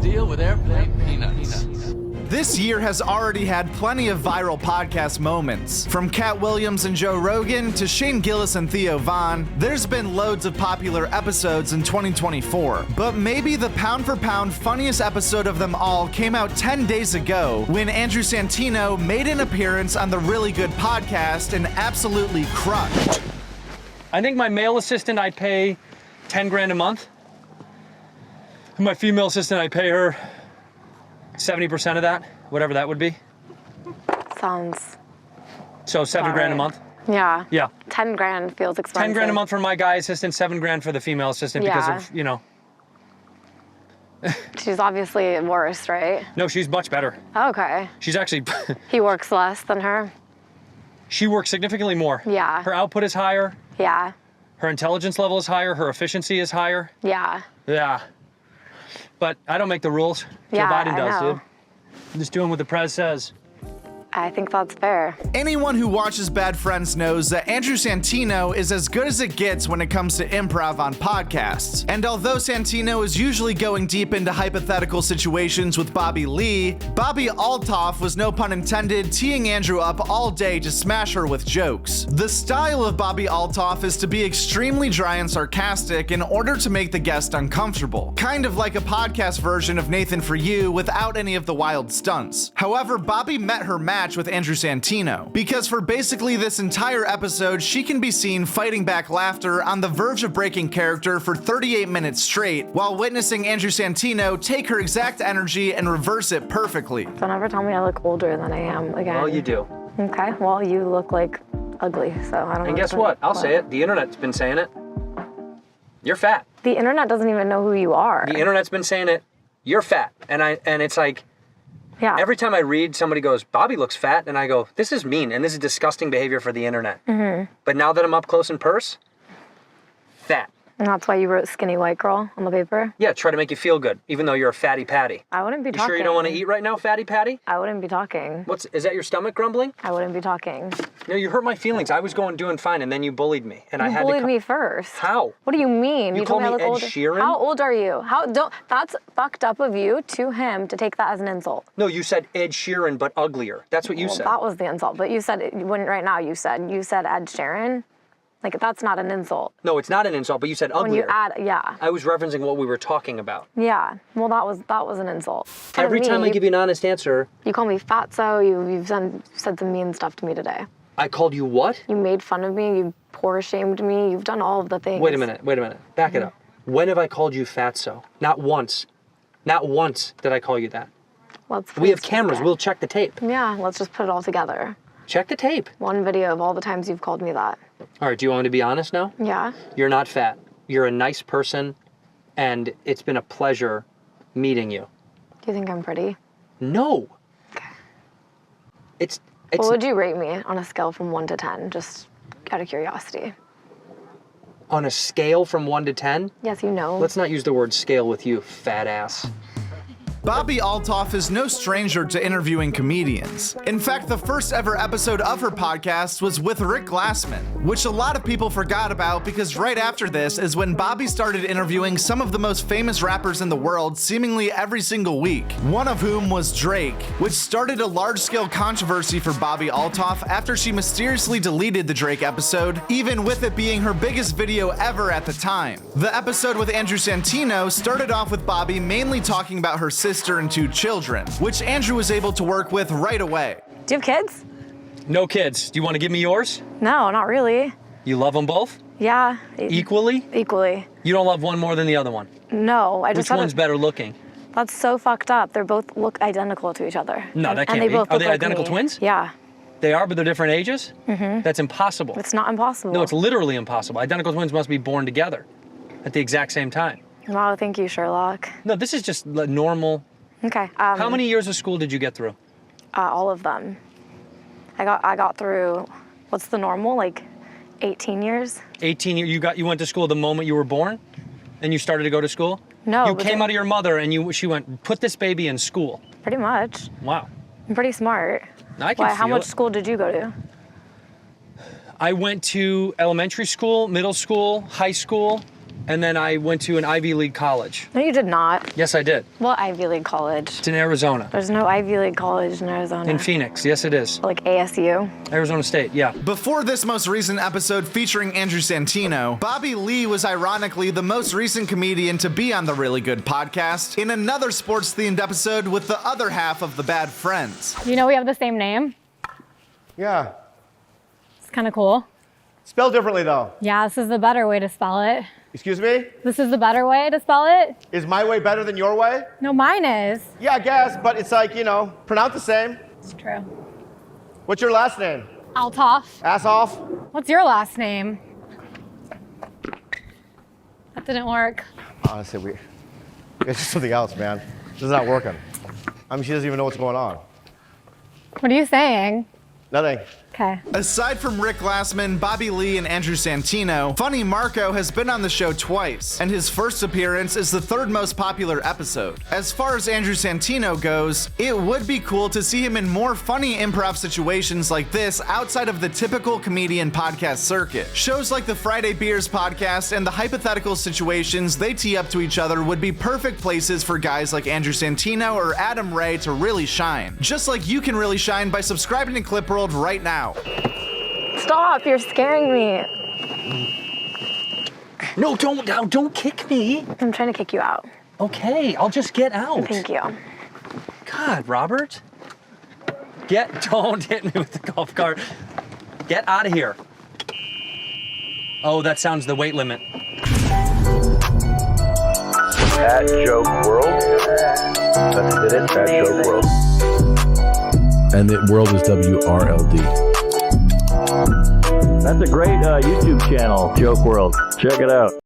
deal with airplane peanuts. This year has already had plenty of viral podcast moments. From Cat Williams and Joe Rogan to Shane Gillis and Theo Von, there's been loads of popular episodes in 2024. But maybe the pound for pound funniest episode of them all came out 10 days ago when Andrew Santino made an appearance on the Really Good podcast and absolutely crushed. I think my male assistant I pay 10 grand a month. And my female assistant I pay her 70% of that, whatever that would be. Sounds. So 7 grand a month? Yeah. Yeah. 10 grand feels expensive. 10 grand a month for my guy assistant, 7 grand for the female assistant because of, you know. She's obviously worse, right? No, she's much better. Okay. She's actually. He works less than her? She works significantly more. Yeah. Her output is higher. Yeah. Her intelligence level is higher. Her efficiency is higher. Yeah. Yeah. But I don't make the rules. Yeah, Joe Biden I does, know. dude. I'm just doing what the press says. I think that's fair. Anyone who watches Bad Friends knows that Andrew Santino is as good as it gets when it comes to improv on podcasts. And although Santino is usually going deep into hypothetical situations with Bobby Lee, Bobbi Althoff was, no pun intended, teeing Andrew up all day to smash her with jokes. The style of Bobbi Althoff is to be extremely dry and sarcastic in order to make the guest uncomfortable. Kind of like a podcast version of Nathan For You without any of the wild stunts. However, Bobbi met her match with Andrew Santino, because for basically this entire episode, she can be seen fighting back laughter on the verge of breaking character for 38 minutes straight, while witnessing Andrew Santino take her exact energy and reverse it perfectly. Don't ever tell me I look older than I am again. Well, you do. Okay, well, you look like ugly, so I don't know. And guess what? I'll say it. The internet's been saying it. You're fat. The internet doesn't even know who you are. The internet's been saying it. You're fat. And it's like, yeah. every time I read, somebody goes, Bobby looks fat, and I go, this is mean, and this is disgusting behavior for the internet. Mm-hmm. But now that I'm up close and purse, fat. And that's why you wrote skinny white girl on the paper? Yeah, try to make you feel good, even though you're a fatty patty. I wouldn't be You talking. sure you don't want to eat right now, fatty patty? I wouldn't be talking. Is that your stomach grumbling? I wouldn't be talking. No, you hurt my feelings. I was doing fine, and then you bullied me, and I had to. You bullied me first. How? What do you mean? You told call me I look Ed older. Sheeran? How old are you? That's fucked up of you to him to take that as an insult. No, you said Ed Sheeran, but uglier. That's what you said. That was the insult. But you said right now. You said Ed Sheeran. Like, that's not an insult. No, it's not an insult, but you said uglier. When you add, yeah. I was referencing what we were talking about. Yeah. Well, that was an insult. Every time I give you an honest answer. You call me fatso. You've said some mean stuff to me today. I called you what? You made fun of me. You poor shamed me. You've done all of the things. Wait a minute. Back it up. When have I called you fatso? Not once. Not once did I call you that. We have cameras. We'll check the tape. Yeah, let's just put it all together. Check the tape. One video of all the times you've called me that. All right, do you want me to be honest now? Yeah. You're not fat. You're a nice person, and it's been a pleasure meeting you. Do you think I'm pretty? No. Okay. It's What would you rate me on a scale from 1 to 10, just out of curiosity? On a scale from 1 to 10? Yes, you know. Let's not use the word scale with you, fat ass. Bobbi Althoff is no stranger to interviewing comedians. In fact, the first ever episode of her podcast was with Rick Glassman, which a lot of people forgot about because right after this is when Bobbi started interviewing some of the most famous rappers in the world seemingly every single week, one of whom was Drake, which started a large-scale controversy for Bobbi Althoff after she mysteriously deleted the Drake episode, even with it being her biggest video ever at the time. The episode with Andrew Santino started off with Bobbi mainly talking about her sister and 2 children, which Andrew was able to work with right away. Do you have kids? No kids. Do you want to give me yours? No, not really. You love them both? Yeah. Equally? Equally. You don't love one more than the other one? No, I just Which one's better looking? That's so fucked up. They both look identical to each other. No, that can't and they be. Both Are look they like identical me. twins? Yeah. They are, but they're different ages? Mm-hmm. That's impossible. It's not impossible. No, it's literally impossible. Identical twins must be born together at the exact same time. Wow, thank you, Sherlock. No, this is just normal. Okay. How many years of school did you get through? All of them. I got through, what's the normal, like 18 years? 18 years. You went to school the moment you were born, and you started to go to school? No. You came out of your mother, and she went, put this baby in school. Pretty much. Wow. I'm pretty smart. I can feel How much it. school did you go to? I went to elementary school, middle school, high school, and then I went to an Ivy League college. No, you did not. Yes, I did. What Ivy League college? It's in Arizona. There's no Ivy League college in Arizona. In Phoenix, yes it is. Like ASU? Arizona State, yeah. Before this most recent episode featuring Andrew Santino, Bobby Lee was ironically the most recent comedian to be on the Really Good podcast in another sports-themed episode with the other half of the Bad Friends. You know we have the same name? Yeah. It's kind of cool. Spelled differently, though. Yeah, this is the better way to spell it. Excuse me? This is the better way to spell it? Is my way better than your way? No, mine is. Yeah, I guess, but it's like, you know, pronounced the same. It's true. What's your last name? Altof. Ass off? What's your last name? That didn't work. Honestly, it's just something else, man. This is not working. I mean, she doesn't even know what's going on. What are you saying? Nothing. Okay. Aside from Rick Glassman, Bobby Lee, and Andrew Santino, Funny Marco has been on the show twice, and his first appearance is the third most popular episode. As far as Andrew Santino goes, it would be cool to see him in more funny improv situations like this outside of the typical comedian podcast circuit. Shows like the Friday Beers podcast and the hypothetical situations they tee up to each other would be perfect places for guys like Andrew Santino or Adam Ray to really shine. Just like you can really shine by subscribing to Clip World right now. Stop, you're scaring me. No, don't kick me. I'm trying to kick you out. Okay, I'll just get out. Thank you. God, Robert. Don't hit me with the golf cart. Get out of here. Oh, that sounds the weight limit. At Joke World. That's it, at Joke World. And the world is WRLD. That's a great YouTube channel, Joke World. Check it out.